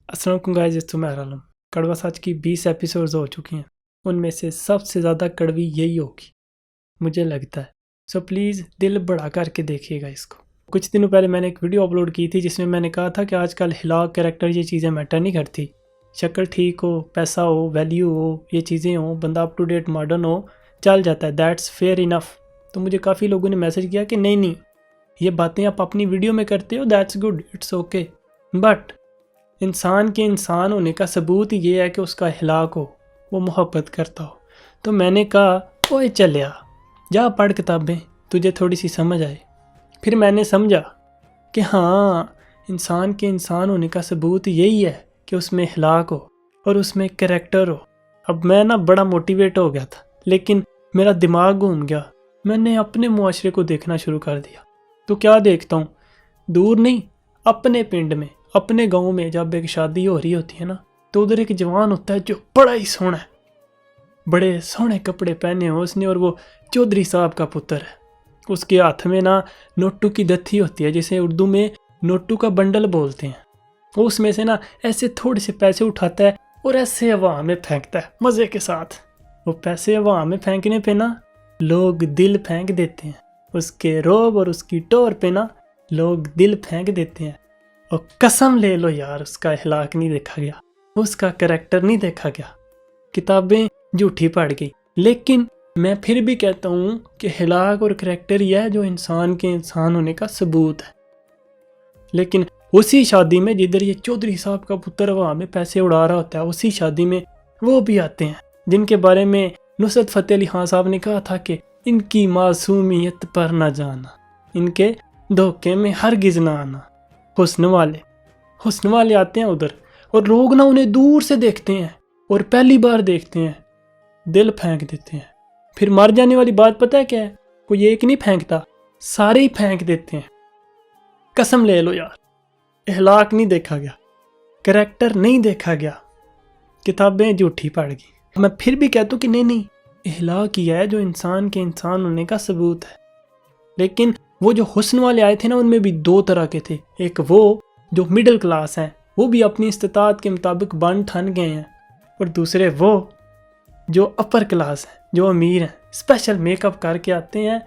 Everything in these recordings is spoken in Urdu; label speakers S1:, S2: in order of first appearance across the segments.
S1: السلام علیکم گائز، اس میں عالم کڑوا سچ کی 20 ایپیسوڈز ہو چکی ہیں. ان میں سے سب سے زیادہ کڑوی یہی ہوگی مجھے لگتا ہے. سو پلیز دل بڑا کر کے دیکھیے گا اس کو. کچھ دنوں پہلے میں نے ایک ویڈیو اپلوڈ کی تھی جس میں میں نے کہا تھا کہ آج کل ہلاک کریکٹر یہ چیزیں میٹر نہیں کرتی. شکل ٹھیک ہو، پیسہ ہو، ویلیو ہو، یہ چیزیں ہوں، بندہ اپ ٹو ڈیٹ ماڈرن ہو، چل جاتا ہے. That's fair enough. تو مجھے کافی لوگوں نے میسج کیا کہ نہیں یہ باتیں آپ اپنی ویڈیو میں کرتے ہو، that's good, it's okay, but انسان کے انسان ہونے کا ثبوت یہ ہے کہ اس کا ہلاک ہو، وہ محبت کرتا ہو. تو میں نے کہا اوئے چلیا جا پڑھ کتابیں، تجھے تھوڑی سی سمجھ آئے. پھر میں نے سمجھا کہ ہاں، انسان کے انسان ہونے کا ثبوت یہی ہے کہ اس میں ہلاک ہو اور اس میں کریکٹر ہو. اب میں بڑا موٹیویٹ ہو گیا تھا، لیکن میرا دماغ گھوم گیا. میں نے اپنے معاشرے کو دیکھنا شروع کر دیا. تو کیا دیکھتا ہوں؟ دور نہیں، اپنے پنڈ میں، اپنے گاؤں میں جب ایک شادی ہو رہی ہوتی ہے نا، تو ادھر ایک جوان ہوتا ہے جو بڑا ہی سونا ہے، بڑے سونے کپڑے پہنے ہو اس نے، اور وہ چودھری صاحب کا پتر ہے. اس کے ہاتھ میں نوٹو کی دتھی ہوتی ہے، جسے اردو میں نوٹو کا بنڈل بولتے ہیں. وہ اس میں سے ایسے تھوڑے سے پیسے اٹھاتا ہے اور ایسے ہوا میں پھینکتا ہے مزے کے ساتھ. وہ پیسے ہوا میں پھینکنے پہ لوگ دل پھینک دیتے ہیں. اس کے روب اور اس کی ٹور پہ لوگ دل پھینک دیتے ہیں. اور قسم لے لو یار، اس کا اخلاق نہیں دیکھا گیا، اس کا کریکٹر نہیں دیکھا گیا. کتابیں جھوٹی پڑ گئی. لیکن میں پھر بھی کہتا ہوں کہ اخلاق اور کریکٹر یہ ہے جو انسان کے انسان ہونے کا ثبوت ہے. لیکن اسی شادی میں جدھر یہ چودھری صاحب کا پتر ہوا میں پیسے اڑا رہا ہوتا ہے، اسی شادی میں وہ بھی آتے ہیں جن کے بارے میں نصرت فتح علی خان صاحب نے کہا تھا کہ ان کی معصومیت پر نہ جانا، ان کے دھوکے میں ہرگز نہ آنا. حسن والے آتے ہیں ادھر، اور لوگ انہیں دور سے دیکھتے ہیں اور پہلی بار دیکھتے ہیں، دل پھینک دیتے ہیں. پھر مر جانے والی بات پتہ ہے کیا ہے؟ کوئی ایک نہیں پھینکتا، سارے ہی پھینک دیتے ہیں. قسم لے لو یار، اخلاق نہیں دیکھا گیا، کریکٹر نہیں دیکھا گیا، کتابیں جھوٹی پڑ گئی. میں پھر بھی کہتا ہوں کہ نہیں، اخلاق یہ ہے جو انسان کے انسان ہونے کا ثبوت ہے. لیکن وہ جو حسن والے آئے تھے ان میں بھی دو طرح کے تھے. ایک وہ جو مڈل کلاس ہیں، وہ بھی اپنی استطاعت کے مطابق بن ٹھن گئے ہیں، اور دوسرے وہ جو اپر کلاس ہیں، جو امیر ہیں، اسپیشل میک اپ کر کے آتے ہیں،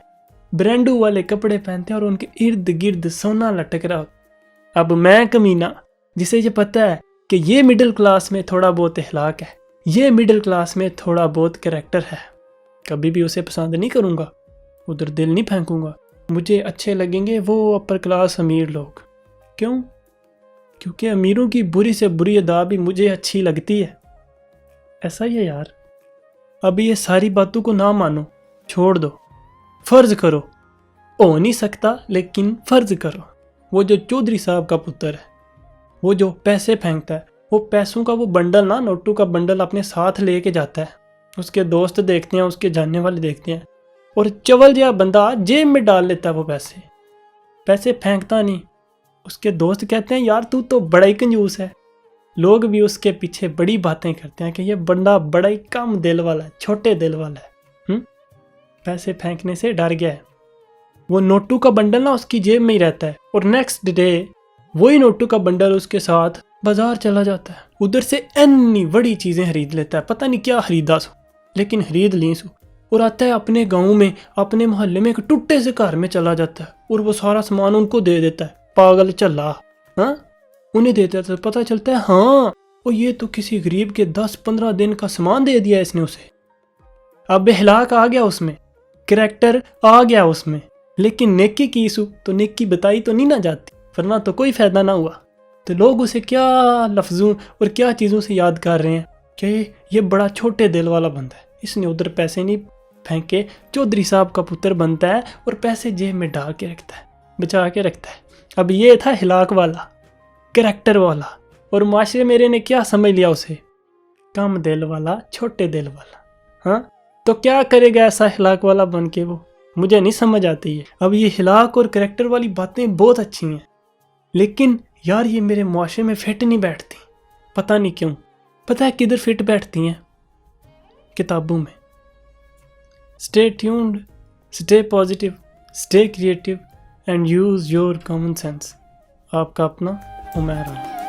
S1: برانڈو والے کپڑے پہنتے ہیں اور ان کے ارد گرد سونا لٹک رہا. اب میں کمینہ جسے یہ پتہ ہے کہ یہ مڈل کلاس میں تھوڑا بہت اخلاق ہے، یہ مڈل کلاس میں تھوڑا بہت کریکٹر ہے، کبھی بھی اسے پسند نہیں کروں گا، ادھر دل نہیں پھینکوں گا. مجھے اچھے لگیں گے وہ اپر کلاس امیر لوگ. کیوں؟ کیونکہ امیروں کی بری سے بری ادا بھی مجھے اچھی لگتی ہے. ایسا ہی ہے یار. اب یہ ساری باتوں کو نہ مانو، چھوڑ دو، فرض کرو ہو نہیں سکتا، لیکن فرض کرو وہ جو چودھری صاحب کا پتر ہے، وہ جو پیسے پھینکتا ہے، وہ پیسوں کا وہ بنڈل نوٹو کا بنڈل اپنے ساتھ لے کے جاتا ہے. اس کے دوست دیکھتے ہیں، اس کے جاننے والے دیکھتے ہیں، اور چول جہا بندہ جیب میں ڈال لیتا ہے. وہ پیسے پھینکتا نہیں. اس کے دوست کہتے ہیں یار تو بڑا ہی کنجوس ہے. لوگ بھی اس کے پیچھے بڑی باتیں کرتے ہیں کہ یہ بندہ بڑا ہی کم دل والا ہے، چھوٹے دل والا ہے، پیسے پھینکنے سے ڈر گیا ہے. وہ نوٹو کا بنڈل اس کی جیب میں ہی رہتا ہے، اور نیکسٹ ڈے وہی نوٹو کا بنڈل اس کے ساتھ بازار چلا جاتا ہے. ادھر سے انی بڑی چیزیں خرید لیتا ہے، پتہ نہیں کیا خریدا سو، لیکن خرید لی سو. اور آتا ہے اپنے گاؤں میں، اپنے محلے میں ایک ٹوٹے سے گھر میں چلا جاتا ہے، اور وہ سارا سامان ان کو دے دیتا ہے. پاگل چلا، انہیں دیتا ہے. پتہ چلتا ہے وہ یہ تو کسی غریب کے 10-15 دن کا سامان دے دیا اس نے اسے. اب اخلاق آ گیا اس میں، کریکٹر آ گیا اس میں، لیکن نیکی کی سو تو نیکی بتائی تو نہیں نہ جاتی، ورنہ تو کوئی فائدہ نہ ہوا. تو لوگ اسے کیا لفظوں اور کیا چیزوں سے یاد کر رہے ہیں کہ یہ بڑا چھوٹے دل والا بندہ ہے، اس نے ادھر پیسے نہیں پھینکے، چودھری صاحب کا پتر بنتا ہے اور پیسے جیب میں ڈال کے رکھتا ہے، بچا کے رکھتا ہے. اب یہ تھا ہلاک والا، کریکٹر والا، اور معاشرے میرے نے کیا سمجھ لیا اسے؟ کم دل والا، چھوٹے دل والا. تو کیا کرے گا ایسا ہلاک والا بن کے؟ وہ مجھے نہیں سمجھ آتی ہے. اب یہ ہلاک اور کریکٹر والی باتیں بہت اچھی ہیں، لیکن یار یہ میرے معاشرے میں فٹ نہیں بیٹھتی، پتہ نہیں کیوں. پتہ ہے کدھر فٹ بیٹھتی ہیں؟ کتابوں میں. Stay tuned, stay positive, stay creative and use your common sense. آپ کا اپنا عمیر.